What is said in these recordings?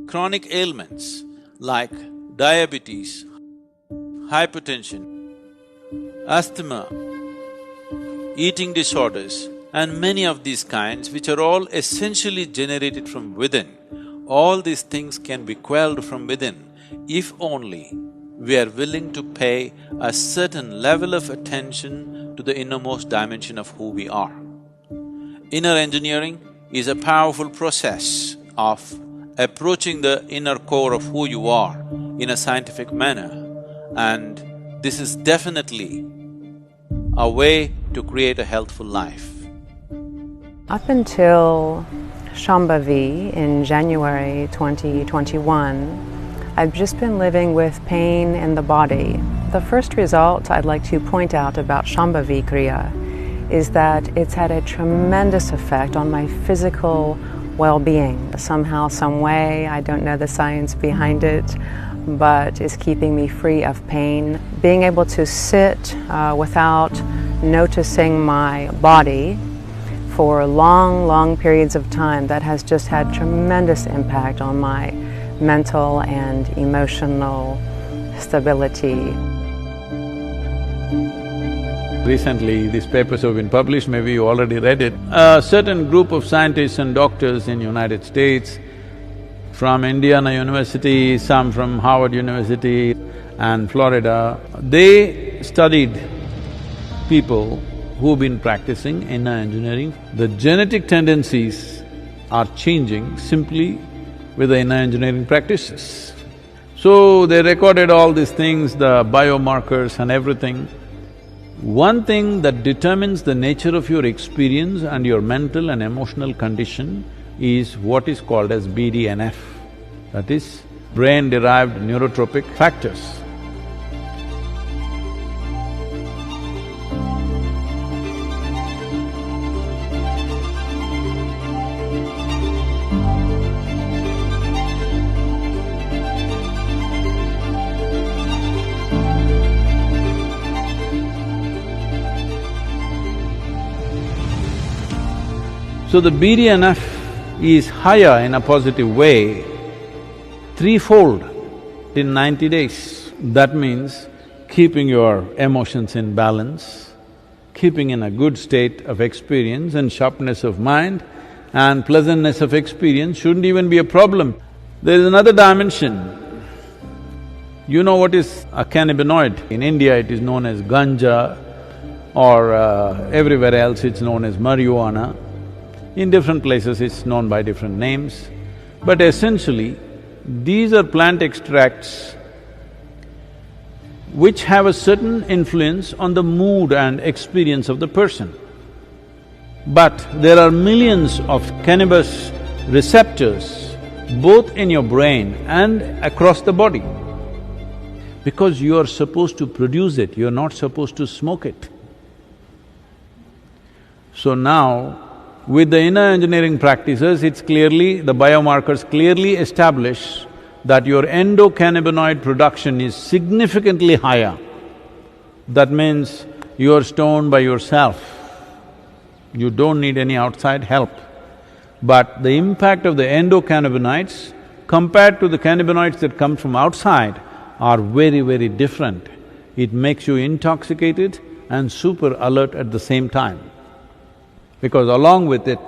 chronic ailments like diabetes, hypertension, asthma, eating disorders, and many of these kinds which are all essentially generated from within. All these things can be quelled from within if only we are willing to pay a certain level of attention to the innermost dimension of who we are. Inner engineering is a powerful process of approaching the inner core of who you are in a scientific manner, and this is definitely a way to create a healthful life. Up until Shambhavi in January 2021, I've just been living with pain in the body. The first result I'd like to point out about Shambhavi Kriya is that it's had a tremendous effect on my physical well-being. Somehow, some way, I don't know the science behind it, but it's keeping me free of pain. Being able to sit without noticing my body for long periods of time, that has just had tremendous impact on my mental and emotional stability. Recently, these papers have been published, maybe you already read it. A certain group of scientists and doctors in United States, from Indiana University, some from Harvard University and Florida, they studied people who've been practicing inner engineering. The genetic tendencies are changing simply with the inner engineering practices. So they recorded all these things, the biomarkers and everything. One thing that determines the nature of your experience and your mental and emotional condition is what is called as BDNF, that is, brain-derived neurotropic factors. So the BDNF is higher in a positive way, threefold in 90 days. That means keeping your emotions in balance, keeping in a good state of experience and sharpness of mind and pleasantness of experience shouldn't even be a problem. There is another dimension. You know what is a cannabinoid? In India it is known as ganja, or everywhere else it's known as marijuana. In different places it's known by different names, but essentially these are plant extracts which have a certain influence on the mood and experience of the person. But there are millions of cannabis receptors both in your brain and across the body. Because you are supposed to produce it, you're not supposed to smoke it. So now, with the inner engineering practices, it's clearly… the biomarkers clearly establish that your endocannabinoid production is significantly higher. That means you're stoned by yourself. You don't need any outside help. But the impact of the endocannabinoids compared to the cannabinoids that come from outside are very different. It makes you intoxicated and super alert at the same time, because along with it,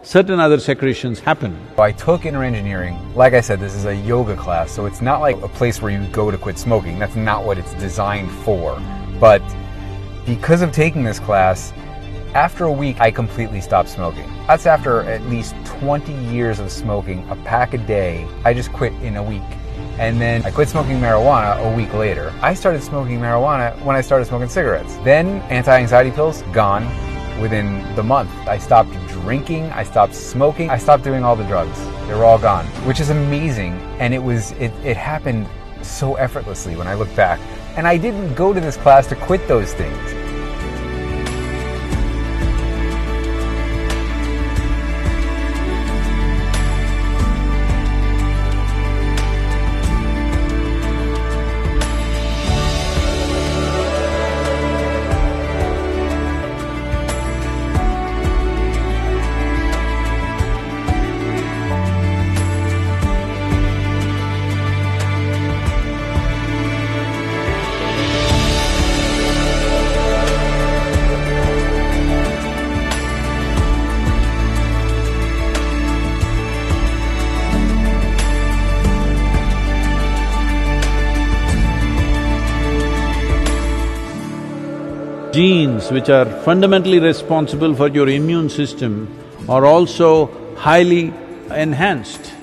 certain other secretions happen. I took inner engineering. Like I said, this is a yoga class, so it's not like a place where you go to quit smoking. That's not what it's designed for. But because of taking this class, after a week, I completely stopped smoking. That's after at least 20 years of smoking, a pack a day. I just quit in a week. And then I quit smoking marijuana a week later. I started smoking marijuana when I started smoking cigarettes. Then anti-anxiety pills, gone. Within the month, I stopped drinking, I stopped smoking, I stopped doing all the drugs. They were all gone, which is amazing. And it happened so effortlessly when I look back. And I didn't go to this class to quit those things. genes which are fundamentally responsible for your immune system are also highly enhanced.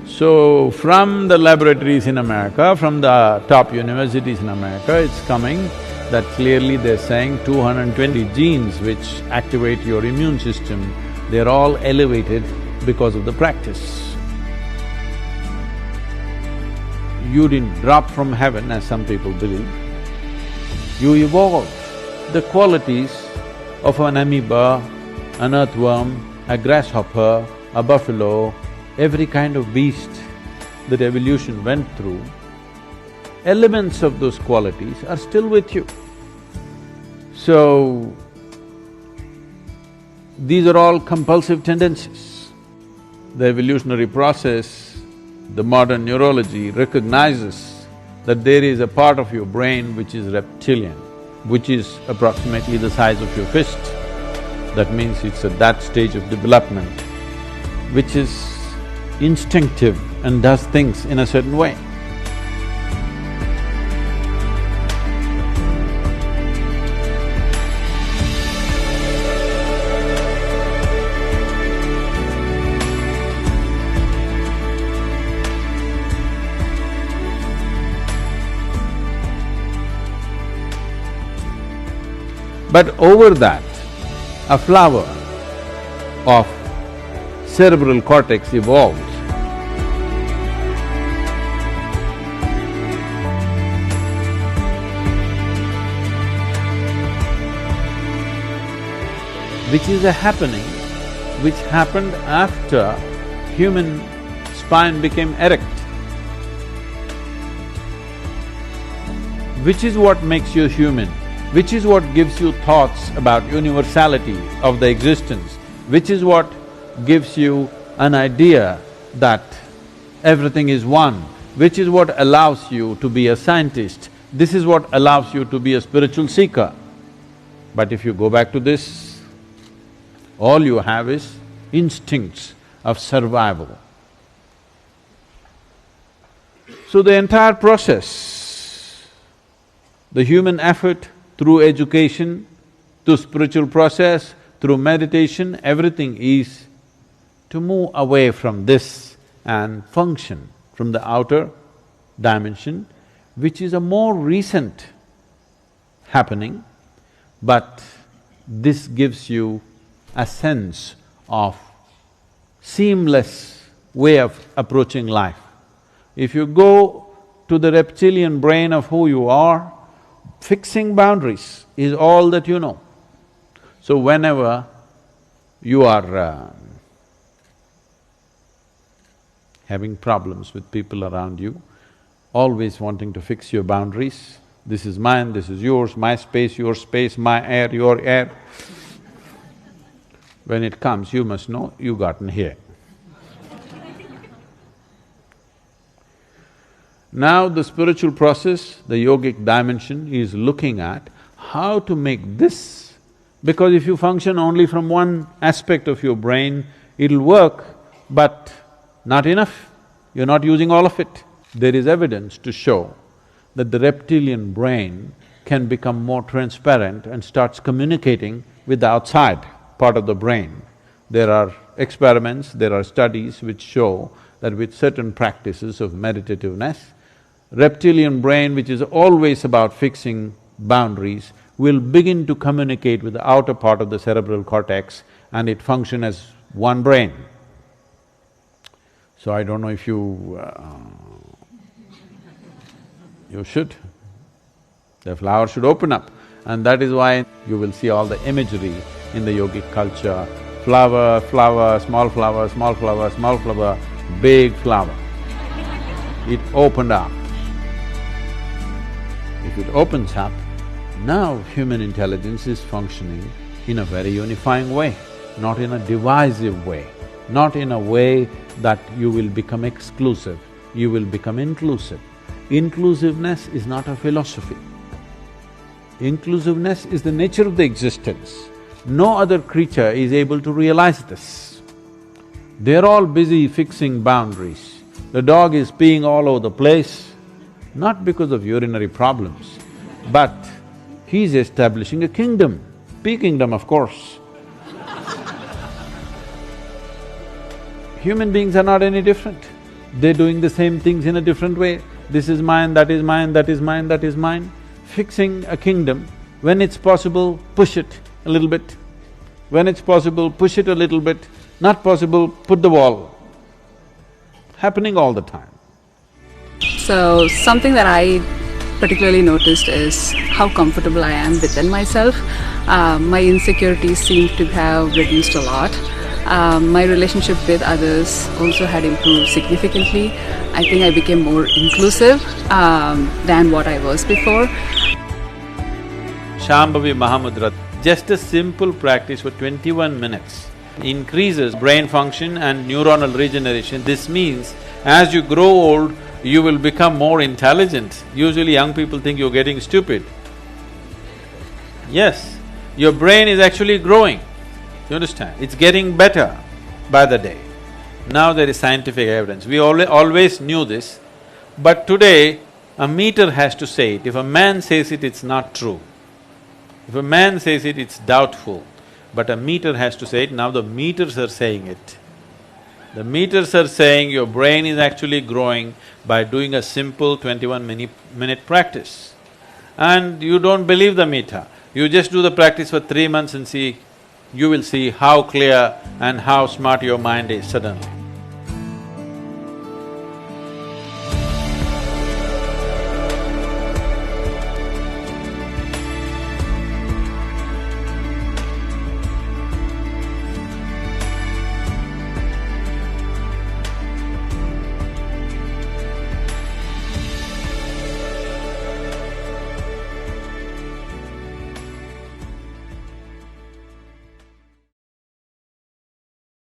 So, from the laboratories in America, from the top universities in America, it's coming that clearly they're saying 220 genes which activate your immune system, they're all elevated because of the practice. You didn't drop from heaven, as some people believe. You evolved the qualities of an amoeba, an earthworm, a grasshopper, a buffalo, every kind of beast that evolution went through. Elements of those qualities are still with you. So, these are all compulsive tendencies. The evolutionary process, the modern neurology recognizes that there is a part of your brain which is reptilian, which is approximately the size of your fist. That means it's at that stage of development, which is instinctive and does things in a certain way. But over that, a flower of cerebral cortex evolves. Which is a happening which happened after human spine became erect. Which is what makes you human, which is what gives you thoughts about universality of the existence, which is what gives you an idea that everything is one, which is what allows you to be a scientist, this is what allows you to be a spiritual seeker. But if you go back to this, all you have is instincts of survival. So the entire process, the human effort through education, through spiritual process, through meditation, everything is to move away from this and function from the outer dimension, which is a more recent happening, but this gives you a sense of seamless way of approaching life. If you go to the reptilian brain of who you are, fixing boundaries is all that you know. So whenever you are having problems with people around you, always wanting to fix your boundaries, this is mine, this is yours, my space, your space, my air, your air. When it comes, you must know you've gotten here. Now the spiritual process, the yogic dimension is looking at how to make this, because if you function only from one aspect of your brain, it'll work, but not enough, you're not using all of it. There is evidence to show that the reptilian brain can become more transparent and starts communicating with the outside part of the brain. There are experiments, there are studies which show that with certain practices of meditativeness, reptilian brain, which is always about fixing boundaries, will begin to communicate with the outer part of the cerebral cortex and it function as one brain. So I don't know if you should. The flower should open up, and that is why you will see all the imagery in the yogic culture, flower, flower, small flower, small flower, small flower, big flower. It opened up. If it opens up, now human intelligence is functioning in a very unifying way, not in a divisive way, not in a way that you will become exclusive, you will become inclusive. Inclusiveness is not a philosophy. Inclusiveness is the nature of the existence. No other creature is able to realize this. They're all busy fixing boundaries. The dog is peeing all over the place, not because of urinary problems, but He's establishing a kingdom, P-kingdom, of course. Human beings are not any different. They're doing the same things in a different way. This is mine, that is mine, that is mine, that is mine. Fixing a kingdom, when it's possible, push it a little bit. When it's possible, push it a little bit. Not possible, put the wall. Happening all the time. So something that I particularly noticed is how comfortable I am within myself. My insecurities seem to have reduced a lot. My relationship with others also had improved significantly. I think I became more inclusive than what I was before. Shambhavi Maha, just a simple practice for 21 minutes increases brain function and neuronal regeneration. This means as you grow old, you will become more intelligent. Usually young people think you're getting stupid. Yes, your brain is actually growing, you understand? It's getting better by the day. Now there is scientific evidence. We always knew this, but today a meter has to say it. If a man says it, it's not true. If a man says it, it's doubtful. But a meter has to say it. Now the meters are saying it. The meters are saying your brain is actually growing by doing a simple 21-minute practice. And you don't believe the meter, you just do the practice for 3 months and see, you will see how clear and how smart your mind is suddenly.